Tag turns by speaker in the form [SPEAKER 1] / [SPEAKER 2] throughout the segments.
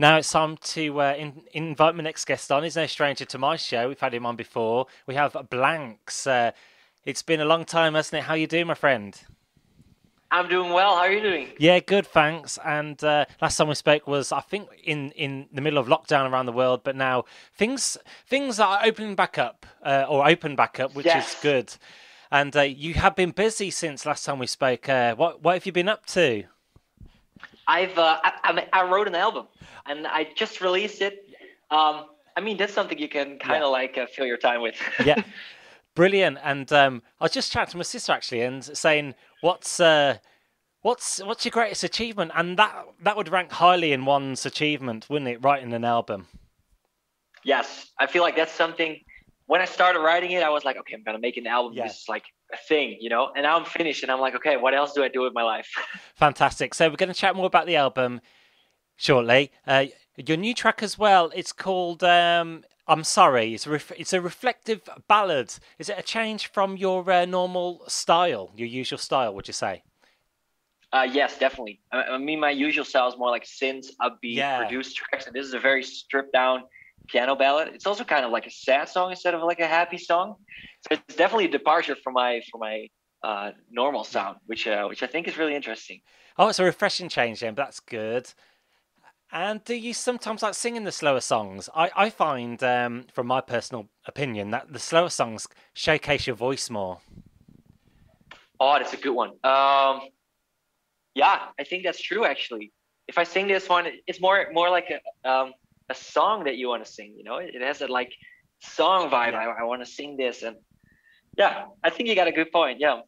[SPEAKER 1] Now it's time to invite my next guest on. He's no stranger to my show. We've had him on before. We have Blanks. It's been a long time, hasn't it? How you doing, my friend?
[SPEAKER 2] I'm doing well. How are you doing?
[SPEAKER 1] Yeah, good, thanks. And last time we spoke was, I think, in the middle of lockdown around the world. But now things are opening back up, or open back up, which is
[SPEAKER 2] Yes,
[SPEAKER 1] good. And you have been busy since last time we spoke. What have you been up to?
[SPEAKER 2] I wrote an album and I just released it. I mean that's something you can kind
[SPEAKER 1] Yeah,
[SPEAKER 2] of like fill your time with.
[SPEAKER 1] yeah, brilliant. And I was just chatting to my sister actually, and saying, what's your greatest achievement? And that would rank highly in one's achievement, wouldn't it? Writing an album.
[SPEAKER 2] Yes, I feel like that's something. When I started writing it, I was like, okay, I'm gonna make an album.
[SPEAKER 1] Yeah.
[SPEAKER 2] This is like a thing, you know. And now I'm finished, and I'm like, okay, what else do I do with my life?
[SPEAKER 1] Fantastic. So we're going to chat more about the album shortly. Your new track as well. It's called "I'm Sorry." It's a reflective ballad. Is it a change from your normal style, your usual style? Would you say?
[SPEAKER 2] Yes, definitely. I mean, my usual style is more like synth, upbeat,
[SPEAKER 1] Yeah.
[SPEAKER 2] produced tracks, and this is a very stripped down piano ballad. It's also kind of like a sad song instead of like a happy song. So it's definitely a departure from my normal
[SPEAKER 1] Yeah.
[SPEAKER 2] sound, which I think is really interesting.
[SPEAKER 1] Oh, it's a refreshing change then, but that's good. And do you sometimes like singing the slower songs? I find, from my personal opinion, that the slower songs showcase your voice more.
[SPEAKER 2] Oh, that's a good one. Yeah, I think that's true actually. If I sing this one, it's more like a song that you want to sing. You know, it has that like song vibe.
[SPEAKER 1] Yeah.
[SPEAKER 2] I want to sing this, and yeah, I think you got a good point. Yeah.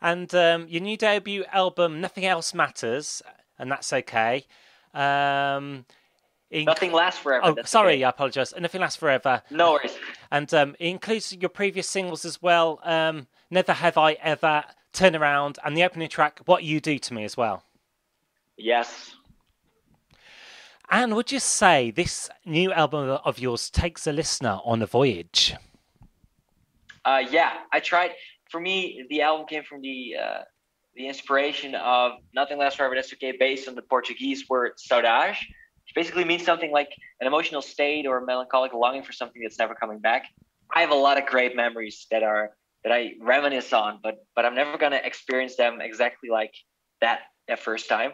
[SPEAKER 1] And your new debut album, Nothing Else Matters, and that's okay. Um,
[SPEAKER 2] Nothing lasts forever.
[SPEAKER 1] oh,
[SPEAKER 2] That's
[SPEAKER 1] sorry,
[SPEAKER 2] okay.
[SPEAKER 1] I apologise. Nothing Lasts Forever.
[SPEAKER 2] No worries.
[SPEAKER 1] And it includes your previous singles as well, Never Have I Ever, Turn Around, and the opening track, What You Do to Me as well.
[SPEAKER 2] Yes.
[SPEAKER 1] And would you say this new album of yours takes a listener on a voyage?
[SPEAKER 2] Yeah, I tried. For me, the album came from the inspiration of Nothing Lasts Forever, That's Okay, based on the Portuguese word saudade, which basically means something like an emotional state or a melancholic longing for something that's never coming back. I have a lot of great memories that I reminisce on, but I'm never gonna experience them exactly like that first time.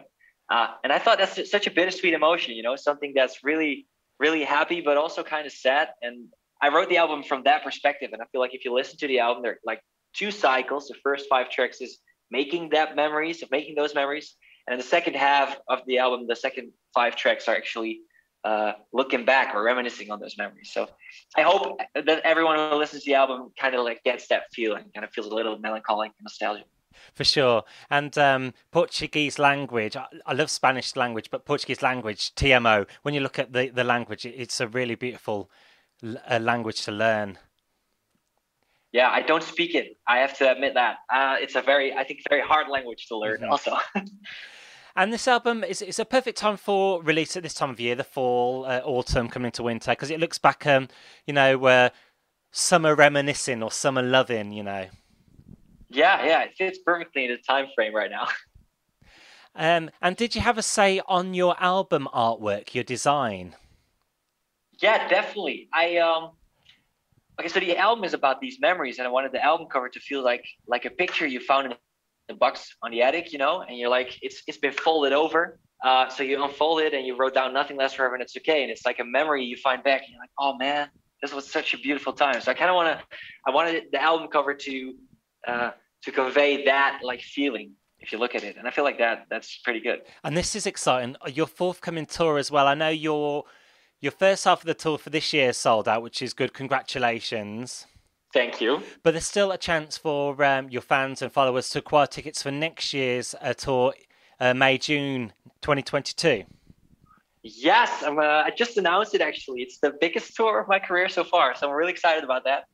[SPEAKER 2] And I thought that's such a bittersweet emotion, you know, something that's really happy, but also kind of sad. And I wrote the album from that perspective, and I feel like if you listen to the album, there are like two cycles. The first five tracks is making those memories, and in the second half of the album, the second five tracks are actually looking back or reminiscing on those memories. So I hope that everyone who listens to the album kind of like gets that feeling, kind of feels a little melancholic nostalgia.
[SPEAKER 1] For sure. And Portuguese language, I love Spanish language, but Portuguese language, TMO, when you look at the language, it's a really beautiful language to learn.
[SPEAKER 2] Yeah, I don't speak it. I have to admit that. It's a I think, very hard language to learn.
[SPEAKER 1] Hmm.
[SPEAKER 2] Also,
[SPEAKER 1] And this album is a perfect time for release at this time of year, the fall, autumn, coming into winter, because it looks back, summer reminiscing or summer loving.
[SPEAKER 2] yeah, it fits perfectly in the time frame right now.
[SPEAKER 1] And did you have a say on your album artwork, your design?
[SPEAKER 2] Yeah, definitely. Okay, so the album is about these memories, and I wanted the album cover to feel like a picture you found in the box on the attic, you know, and you're like, it's been folded over. So you unfold it and you wrote down Nothing Lasts Forever and It's Okay, and it's like a memory you find back, and you're like, oh man, this was such a beautiful time. So I wanted the album cover to convey that like feeling if you look at it, and I feel like that's pretty good.
[SPEAKER 1] And this is exciting. Your forthcoming tour as well. I know your first half of the tour for this year is sold out, which is good. Congratulations.
[SPEAKER 2] Thank you.
[SPEAKER 1] But there's still a chance for your fans and followers to acquire tickets for next year's tour, May, June 2022.
[SPEAKER 2] Yes, I just announced it actually. It's the biggest tour of my career so far, so I'm really excited about that.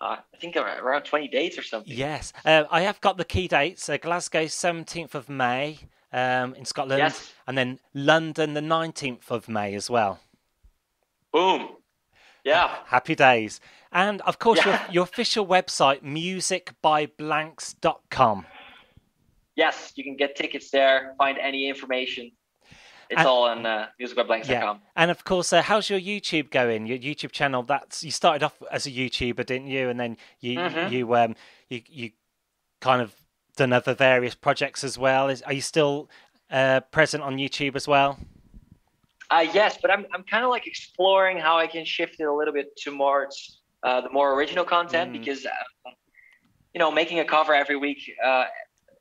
[SPEAKER 2] I think around 20 dates or something.
[SPEAKER 1] Yes, I have got the key dates. Glasgow, 17th of May in Scotland,
[SPEAKER 2] Yes.
[SPEAKER 1] and then London, the 19th of May as well.
[SPEAKER 2] Boom. Yeah.
[SPEAKER 1] Happy days. And of course,
[SPEAKER 2] Yeah.
[SPEAKER 1] your official website, musicbyblanks.com.
[SPEAKER 2] Yes, you can get tickets there, find any information. It's all on musicbyblanks.com.
[SPEAKER 1] Yeah, and of course, how's your YouTube going? Your YouTube channel. You started off as a YouTuber, didn't you? And then you kind of done other various projects as well. Are you still present on YouTube as well?
[SPEAKER 2] Yes, but I'm kind of like exploring how I can shift it a little bit to more the more original content because making a cover every week.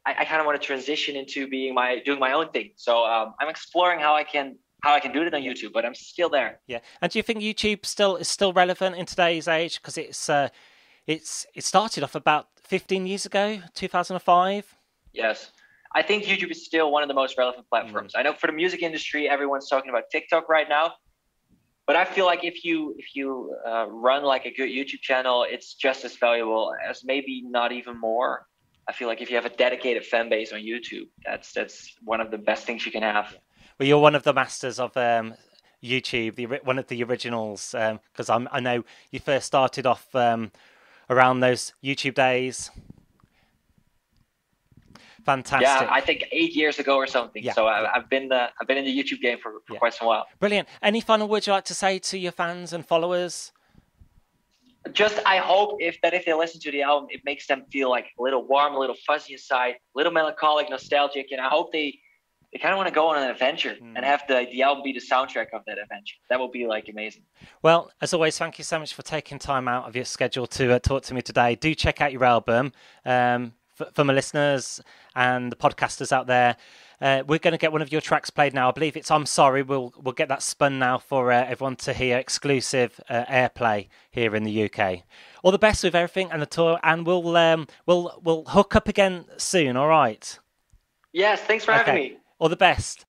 [SPEAKER 2] I kind of want to transition into doing my own thing. So I'm exploring how I can do it on YouTube, but I'm still there.
[SPEAKER 1] Yeah, and do you think YouTube is still relevant in today's age? Because it started off about 15 years ago, 2005.
[SPEAKER 2] Yes. I think YouTube is still one of the most relevant platforms. I know for the music industry, everyone's talking about TikTok right now. But I feel like if you run like a good YouTube channel, it's just as valuable as maybe not even more. I feel like if you have a dedicated fan base on YouTube, that's one of the best things you can have.
[SPEAKER 1] Well, you're one of the masters of YouTube, one of the originals, because I know you first started off around those YouTube days. Fantastic.
[SPEAKER 2] Yeah, I think 8 years ago or something. Yeah. So I've been in the YouTube game for quite some while.
[SPEAKER 1] Brilliant. Any final words you'd like to say to your fans and followers?
[SPEAKER 2] Just I hope if they listen to the album, it makes them feel like a little warm, a little fuzzy inside, a little melancholic, nostalgic, and I hope they kind of want to go on an adventure and have the album be the soundtrack of that adventure. That would be like amazing.
[SPEAKER 1] Well, as always, thank you so much for taking time out of your schedule to talk to me today. Do check out your album. For my listeners and the podcasters out there, we're going to get one of your tracks played now. I believe it's "I'm Sorry." We'll get that spun now for everyone to hear, exclusive airplay here in the UK. All the best with everything and the tour, and we'll hook up again soon. All right.
[SPEAKER 2] Yes, thanks for having me.
[SPEAKER 1] All the best.